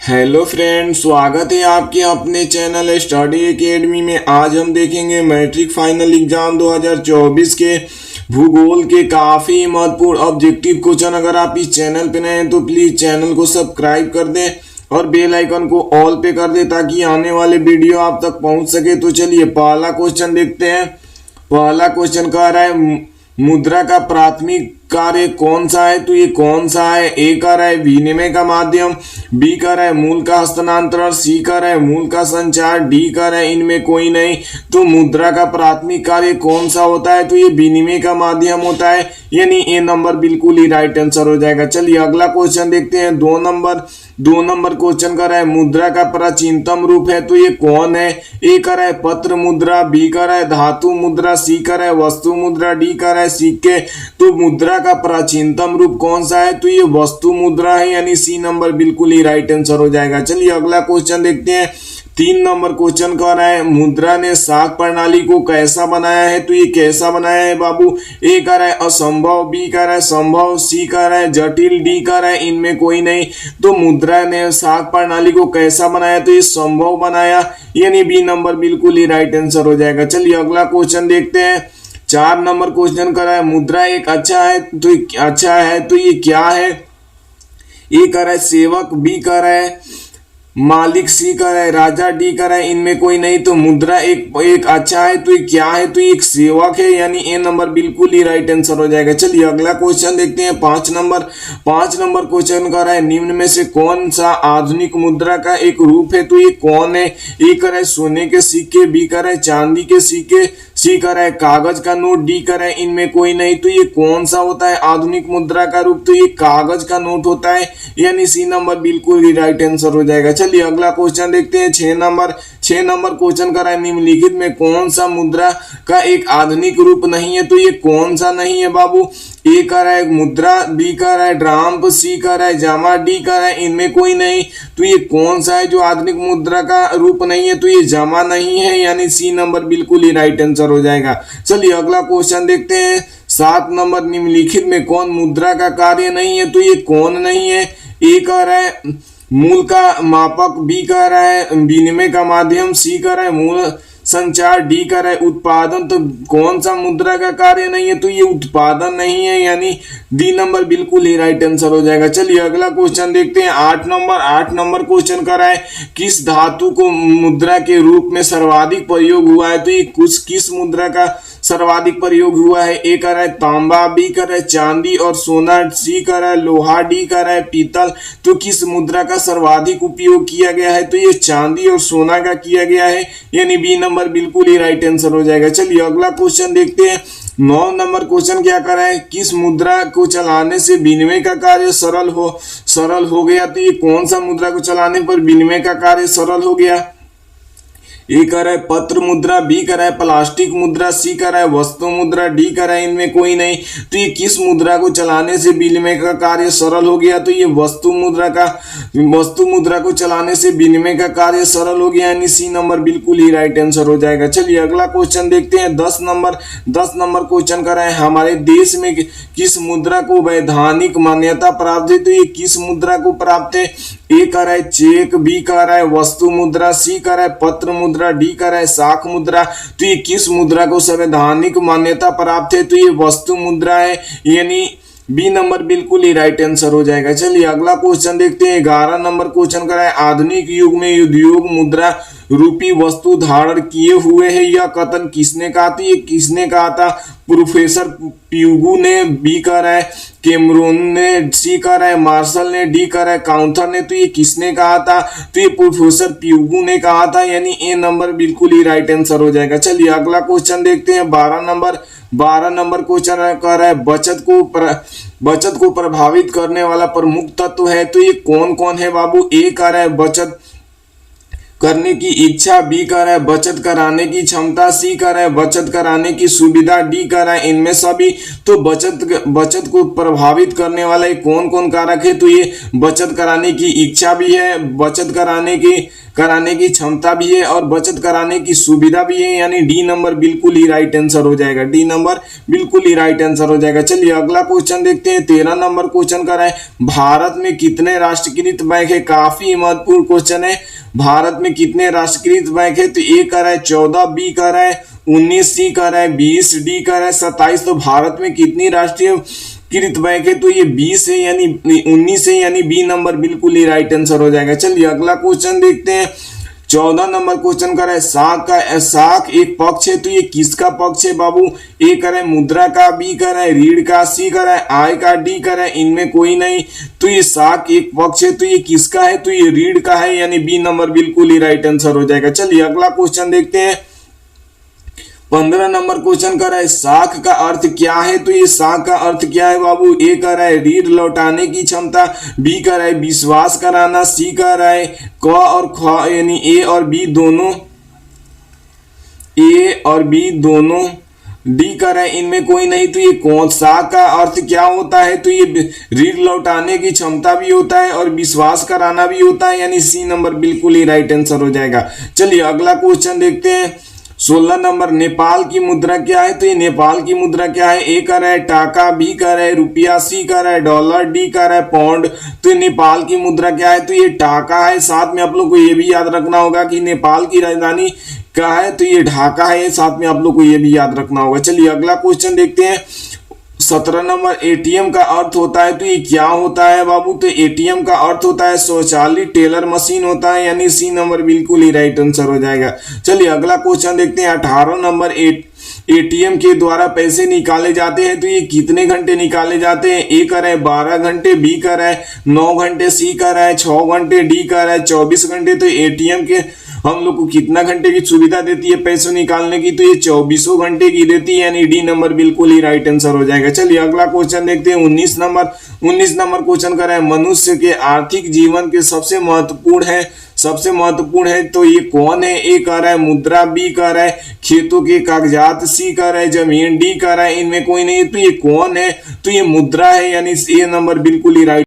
Hello friend, स्वागत है आपके अपने चैनल स्टडी एकेडमी में। आज हम देखेंगे मैट्रिक फाइनल एग्जाम 2024 के भूगोल के काफ़ी महत्वपूर्ण ऑब्जेक्टिव क्वेश्चन। अगर आप इस चैनल पे नए हैं तो प्लीज़ चैनल को सब्सक्राइब कर दें और बेल आइकन को ऑल पे कर दें ताकि आने वाले वीडियो आप तक पहुंच सके। तो चलिए पहला क्वेश्चन देखते हैं। पहला क्वेश्चन कह रहा है मुद्रा का प्राथमिक कार्य कौन सा है। तो ये कौन सा है? ए कह रहा है विनिमय का माध्यम, बी कह रहा है मूल का हस्तांतरण, सी कह रहा है मूल का संचार, डी कह रहा है इनमें कोई नहीं। तो मुद्रा का प्राथमिक कार्य कौन सा होता है? तो ये विनिमय का माध्यम होता है, यानी ए नंबर बिल्कुल ही राइट आंसर हो जाएगा। चलिए अगला क्वेश्चन देखते हैं। दो नंबर क्वेश्चन कर रहा है मुद्रा का प्राचीनतम रूप है। तो ये कौन है? ए कर रहा है पत्र मुद्रा, बी कर रहा है धातु मुद्रा, सी कर रहा है वस्तु मुद्रा, डी कर रहा है सिक्के। तो मुद्रा का प्राचीनतम रूप कौन सा है? तो ये वस्तु मुद्रा है, यानी सी नंबर बिल्कुल ही राइट आंसर हो जाएगा। चलिए अगला क्वेश्चन देखते हैं। 3 नंबर क्वेश्चन कह रहा है मुद्रा ने शाक प्रणाली को कैसा बनाया है। तो ये कैसा बनाया है बाबू? ए कह रहा है असंभव, बी कह रहा है संभव, सी कह रहा है जटिल, डी कह रहा है इनमें कोई नहीं। तो मुद्रा ने शाक प्रणाली को कैसा बनाया? तो ये संभव बनाया, यानी बी नंबर बिल्कुल ही राइट आंसर हो जाएगा। चलिए अगला क्वेश्चन देखते हैं। 4 नंबर क्वेश्चन कर रहा है मुद्रा एक अच्छा है। तो ये क्या है? ए कह रहा है सेवक, बी कह रहा है मालिक, सी कह रहा है राजा, डी कह रहा है इनमें कोई नहीं। तो मुद्रा एक अच्छा है। तो ये क्या है? तो ये एक सेवक है, यानी ए नंबर बिल्कुल ही राइट आंसर हो जाएगा। चलिए अगला क्वेश्चन देखते हैं। 5 नंबर क्वेश्चन कर रहा है निम्न में से कौन सा आधुनिक मुद्रा का एक रूप है। तो ये कौन है? ए कह रहा है सोने के सिक्के, बी कह रहा है चांदी के सिक्के, सी कह रहा है कागज का नोट, डी कह रहा है इनमें कोई नहीं। तो ये कौन सा होता है आधुनिक मुद्रा का रूप? तो ये कागज का नोट होता है, यानी सी नंबर बिल्कुल ही राइट आंसर हो जाएगा। चलिए अगला क्वेश्चन देखते हैं। 6 नंबर क्वेश्चन कर रहा है निम्नलिखित में कौन सा मुद्रा का एक आधुनिक रूप नहीं है। तो ये कौन सा नहीं है बाबू? ए कह रहा है मुद्रा, बी कह रहा है ड्राम्प, सी कह रहा है जामा, डी कह रहा है इनमें कोई नहीं। तो ये कौन सा है जो आधुनिक मुद्रा का रूप नहीं है? तो ये जामा नहीं है, यानी सी नंबर बिल्कुल ही राइट आंसर हो जाएगा। चलिए अगला क्वेश्चन देखते हैं। 7 नंबर निम्नलिखित में कौन मुद्रा का कार्य नहीं है। तो ये कौन नहीं है? ए कह रहा है मूल का मापक, बी कह रहा है विनिमय का माध्यम, सी कह रहा है मूल संचार, डी कर रहा है उत्पादन। तो कौन सा मुद्रा का कार्य नहीं है? तो ये उत्पादन नहीं है, यानी डी नंबर बिल्कुल ही राइट आंसर हो जाएगा। चलिए अगला क्वेश्चन देखते हैं। 8 नंबर क्वेश्चन कर रहा है किस धातु को मुद्रा के रूप में सर्वाधिक प्रयोग हुआ है। तो ये किस मुद्रा का सर्वाधिक प्रयोग हुआ है? ए कर रहा है तांबा, बी कर रहा है चांदी और सोना, सी कर रहा है लोहा, डी कर रहा है पीतल। तो किस मुद्रा का सर्वाधिक उपयोग किया गया है? तो ये चांदी और सोना का किया गया है, यानी बी नंबर बिल्कुल ही राइट आंसर हो जाएगा। चलिए अगला क्वेश्चन देखते हैं। 9 नंबर क्वेश्चन क्या कर रहा है किस मुद्रा को चलाने से विनिमय का कार्य सरल हो गया। तो ये कौन सा मुद्रा को चलाने पर विनिमय का कार्य सरल हो गया? ए कर रहा है पत्र मुद्रा, बी कर रहा है प्लास्टिक मुद्रा, सी कर रहा है वस्तु मुद्रा, डी कर रहा है इनमें कोई नहीं। तो ये किस मुद्रा को चलाने से विनिमय का कार्य सरल हो गया? तो ये वस्तु मुद्रा को चलाने से विनिमय का कार्य सरल हो गया, यानी सी नंबर बिल्कुल ही राइट आंसर हो जाएगा। चलिए अगला क्वेश्चन देखते हैं। 10 नंबर क्वेश्चन कर रहा है हमारे देश में किस मुद्रा को वैधानिक मान्यता प्राप्त है। तो ये किस मुद्रा को प्राप्त है? ए कर रहा है चेक, बी कर रहा है वस्तु मुद्रा, सी कर रहा है पत्र मुद्रा, डी कर रहा है शाक मुद्रा। तो ये किस मुद्रा को संवैधानिक मान्यता प्राप्त है? तो ये वस्तु मुद्रा है, यानी बी नंबर बिल्कुल ही राइट आंसर हो जाएगा। चलिए अगला क्वेश्चन देखते हैं। 11 नंबर क्वेश्चन कर रहा है आधुनिक युग में उद्योग मुद्रा रूपी वस्तु धारण किए हुए है, यह कथन किसने कहा था? ये किसने कहा था? प्रोफेसर प्यूगू ने, बी कह रहा है कैमरून ने, सी कह रहा है मार्शल ने, डी कह रहा है काउंथर ने। तो ये किसने कहा था? तो ये प्रोफेसर प्यूगू ने कहा था, यानी ए नंबर बिल्कुल ही राइट आंसर हो जाएगा। चलिए अगला क्वेश्चन देखते हैं। 12 नंबर क्वेश्चन कह रहा है बचत को प्रभावित करने वाला प्रमुख तत्व है। तो ये कौन कौन है बाबू? ए कह रहा है करने की इच्छा, बी कर रहा है बचत कराने की क्षमता, सी कर रहा है बचत कराने की सुविधा, डी कर रहा है इनमें सभी। तो बचत को प्रभावित करने वाला ये कौन कौन कारक है? तो ये बचत कराने की इच्छा भी है, बचत कराने की क्षमता भी है और बचत कराने की सुविधा भी है, यानी डी नंबर बिल्कुल ही राइट आंसर हो जाएगा। डी नंबर बिल्कुल ही राइट आंसर हो जाएगा। चलिए अगला क्वेश्चन देखते हैं। 13 नंबर क्वेश्चन कर रहा है, भारत में कितने राष्ट्रीयकृत बैंक है? काफी महत्वपूर्ण क्वेश्चन है। भारत में कितने राष्ट्रीयकृत बैंक है? तो ए कर रहा है 14, बी कर रहा है 19, सी कर रहा है 20, डी कर रहा है 27। तो भारत में कितनी राष्ट्रीयकृत बैंक है? तो ये 20 है, यानी 19 है, यानी बी नंबर बिल्कुल ही राइट आंसर हो जाएगा। चलिए अगला क्वेश्चन देखते हैं। 14 नंबर क्वेश्चन कर रहा है, साख एक पक्ष है, तो ये किसका पक्ष है बाबू? ए कर रहा है मुद्रा का, बी कर रहा है ऋण का, सी कर रहा है आय का, डी कर रहा है इनमें कोई नहीं। तो ये साख एक पक्ष है, तो ये किसका है? तो ये ऋण का है, यानी बी नंबर बिल्कुल ही राइट आंसर हो जाएगा। चलिए अगला क्वेश्चन देखते हैं। 15 नंबर क्वेश्चन कर रहा है, साख का अर्थ क्या है? तो ये साख का अर्थ क्या है बाबू? ए कर रहा है ऋण लौटाने की क्षमता, बी कर रहा है विश्वास कराना, सी कर रहा है क और ख, यानी ए और बी दोनों, डी कर रहा है इनमें कोई नहीं। तो ये कौन सा का अर्थ क्या होता है? तो ये ऋण लौटाने की क्षमता भी होता है और विश्वास कराना भी होता है, यानी सी नंबर बिल्कुल ही राइट आंसर हो जाएगा। चलिए अगला क्वेश्चन देखते हैं। 16 नंबर, नेपाल की मुद्रा क्या है? तो ये नेपाल की मुद्रा क्या है? ए कर रहा है टाका, बी कर रहा है रुपया, सी कर रहा है डॉलर, डी कर रहा है पाउंड। तो ये नेपाल की मुद्रा क्या है? तो ये टाका है। साथ में आप लोग को ये भी याद रखना होगा कि नेपाल की राजधानी क्या है? तो ये ढाका है। साथ में आप लोग को ये भी याद रखना होगा। चलिए अगला क्वेश्चन देखते हैं। 17 नंबर, एटीएम का अर्थ होता है, तो ये क्या होता है बाबू? तो एटीएम का अर्थ होता है स्वचालित टेलर मशीन होता है, यानी सी नंबर बिल्कुल ही राइट आंसर हो जाएगा। चलिए अगला क्वेश्चन देखते हैं। 18 नंबर, एटीएम के द्वारा पैसे निकाले जाते हैं, तो ये कितने घंटे निकाले जाते हैं? ए कर रहा है 12 घंटे, बी कर रहा है 9 घंटे, सी कर रहा है 6 घंटे, डी कर रहा है 24 घंटे। तो एटीएम के हम लोग को कितना घंटे की सुविधा देती है पैसे निकालने की? तो ये 24 घंटे की देती है, यानी डी नंबर बिल्कुल ही राइट आंसर हो जाएगा। चलिए अगला क्वेश्चन देखते हैं। 19 नंबर क्वेश्चन कर रहा है, मनुष्य के आर्थिक जीवन के सबसे महत्वपूर्ण है, तो ये कौन है? ए कर रहा है मुद्रा, बी कर रहा है खेतों के कागजात, सी कर रहा है जमीन, डी कर रहा है इनमें कोई नहीं। तो ये कौन है? तो ये मुद्रा है, यानी ए नंबर बिल्कुल ही राइट